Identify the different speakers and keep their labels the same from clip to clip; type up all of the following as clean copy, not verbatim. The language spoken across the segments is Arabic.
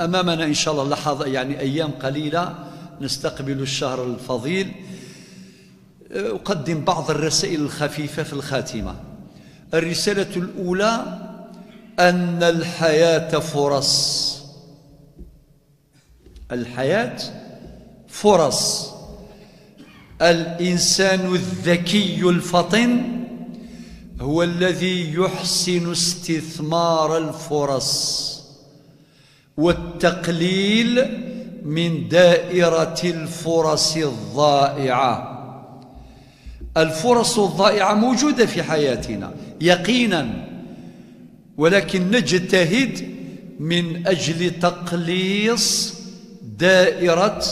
Speaker 1: أمامنا إن شاء الله لحظة، يعني أيام قليلة نستقبل الشهر الفضيل. أقدم بعض الرسائل الخفيفة في الخاتمة. الرسالة الأولى: أن الحياة فرص. الحياة فرص. الإنسان الذكي الفطن هو الذي يحسن استثمار الفرص والتقليل من دائرة الفرص الضائعة. الفرص الضائعة موجودة في حياتنا يقينا، ولكن نجتهد من أجل تقليص دائرة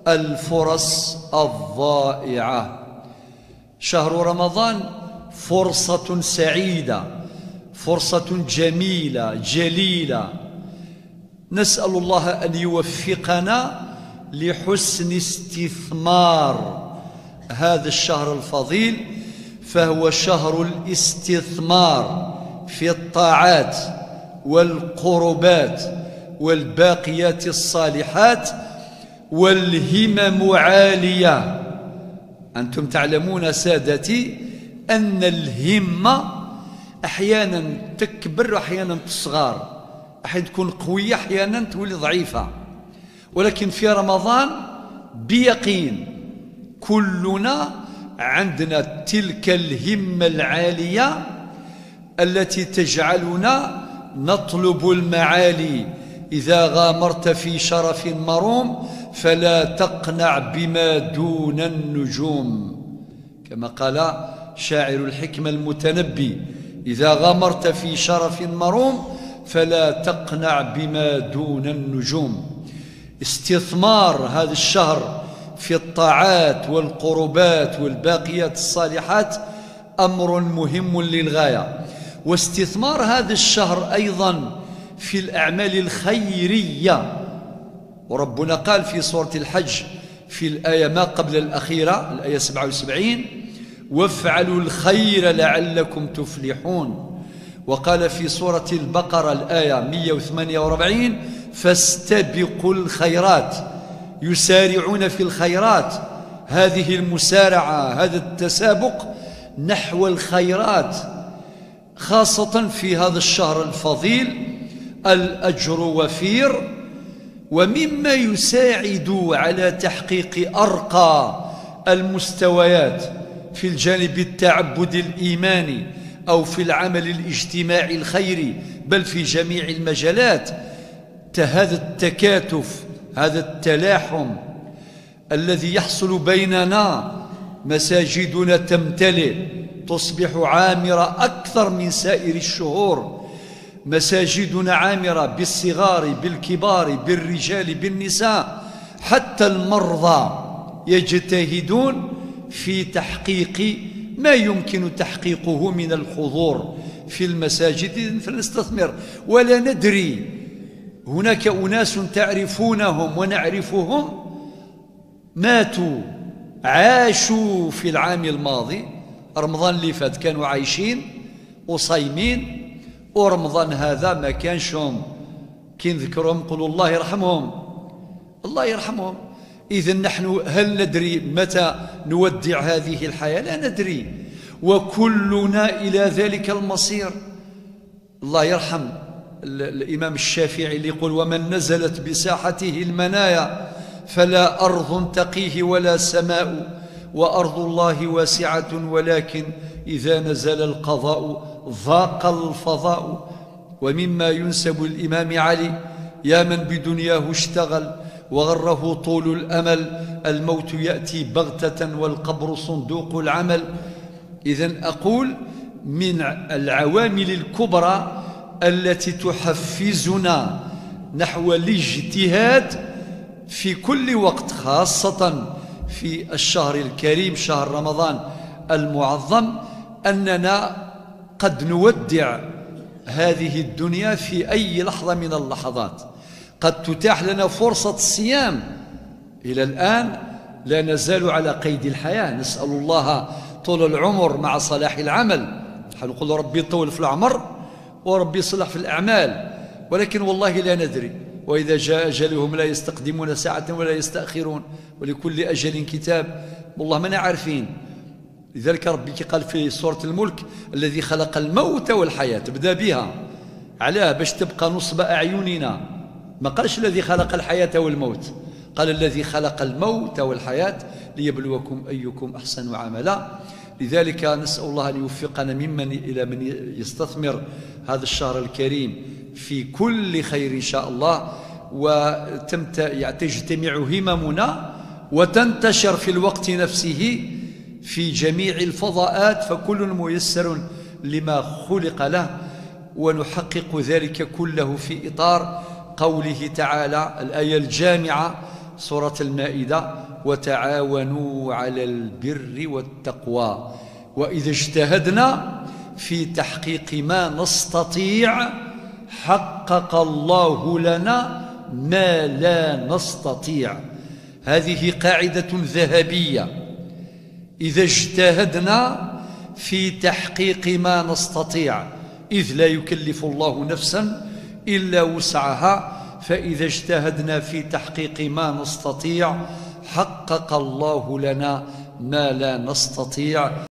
Speaker 1: الفرص الضائعة. شهر رمضان فرصة سعيدة، فرصة جميلة جليلة. نسأل الله أن يوفقنا لحسن استثمار هذا الشهر الفضيل، فهو شهر الاستثمار في الطاعات والقربات والباقيات الصالحات، والهمم عالية. أنتم تعلمون سادتي أن الهمة أحيانا تكبر وأحيانا تصغر، أحيانا تكون قوية أحيانا تولي ضعيفة، ولكن في رمضان بيقين كلنا عندنا تلك الهمة العالية التي تجعلنا نطلب المعالي. إذا غامرت في شرف مروم فلا تقنع بما دون النجوم، كما قال شاعر الحكمة المتنبي: إذا غامرت في شرف مروم فلا تقنع بما دون النجوم. استثمار هذا الشهر في الطاعات والقربات والباقيات الصالحات أمر مهم للغاية، واستثمار هذا الشهر أيضا في الأعمال الخيرية. وربنا قال في سورة الحج في الآية ما قبل الأخيرة، الآية 77: وافعلوا الخير لعلكم تفلحون. وقال في سورة البقرة الآية 148: فاستبقوا الخيرات. يسارعون في الخيرات. هذه المسارعة، هذا التسابق نحو الخيرات، خاصة في هذا الشهر الفضيل الأجر وفير. ومما يساعد على تحقيق أرقى المستويات في الجانب التعبدي الإيماني أو في العمل الاجتماعي الخيري، بل في جميع المجالات، هذا التكاتف، هذا التلاحم الذي يحصل بيننا. مساجدنا تمتلئ، تصبح عامرة أكثر من سائر الشهور. مساجدنا عامرة بالصغار بالكبار بالرجال بالنساء، حتى المرضى يجتهدون في تحقيق ما يمكن تحقيقه من الحضور في المساجد. فنستثمر ولا ندري. هناك أناس تعرفونهم ونعرفهم ماتوا، عاشوا في العام الماضي، رمضان اللي فات كانوا عايشين وصايمين، ورمضان هذا ما كانشهم. كي نذكرهم نقولوا الله يرحمهم، الله يرحمهم. إذن نحن هل ندري متى نودع هذه الحياة؟ لا ندري، وكلنا إلى ذلك المصير. الله يرحم الإمام الشافعي اللي يقول: ومن نزلت بساحته المنايا فلا أرض تقيه ولا سماء، وأرض الله واسعة ولكن إذا نزل القضاء ضاق الفضاء. ومما ينسب الإمام علي: يا من بدنياه اشتغل وغره طول الأمل، الموت يأتي بغتة والقبر صندوق العمل. إذن أقول من العوامل الكبرى التي تحفزنا نحو الاجتهاد في كل وقت، خاصة في الشهر الكريم شهر رمضان المعظم، أننا قد نودع هذه الدنيا في أي لحظة من اللحظات. قد تتاح لنا فرصة الصيام. إلى الآن لا نزال على قيد الحياة، نسأل الله طول العمر مع صلاح العمل. نقول ربي يطول في العمر وربي يصلح في الأعمال، ولكن والله لا ندري. وإذا جاء أجلهم لا يستقدمون ساعة ولا يستأخرون، ولكل أجل كتاب. والله ما عارفين. لذلك ربي قال في سورة الملك: الذي خلق الموت والحياة، بدأ بها. علاه؟ باش تبقى نصب أعيننا. ما قالش الذي خلق الحياة والموت، قال الذي خلق الموت والحياة ليبلوكم أيكم أحسن عملا. لذلك نسأل الله أن يوفقنا إلى من يستثمر هذا الشهر الكريم في كل خير إن شاء الله، وتجتمع هممنا وتنتشر في الوقت نفسه في جميع الفضاءات، فكل ميسر لما خلق له، ونحقق ذلك كله في إطار قوله تعالى الآية الجامعة سورة المائدة: وتعاونوا على البر والتقوى. وإذا اجتهدنا في تحقيق ما نستطيع حقق الله لنا ما لا نستطيع. هذه قاعدة ذهبية. إذا اجتهدنا في تحقيق ما نستطيع، إذ لا يكلف الله نفسا إلا وسعها، فإذا اجتهدنا في تحقيق ما نستطيع حقق الله لنا ما لا نستطيع.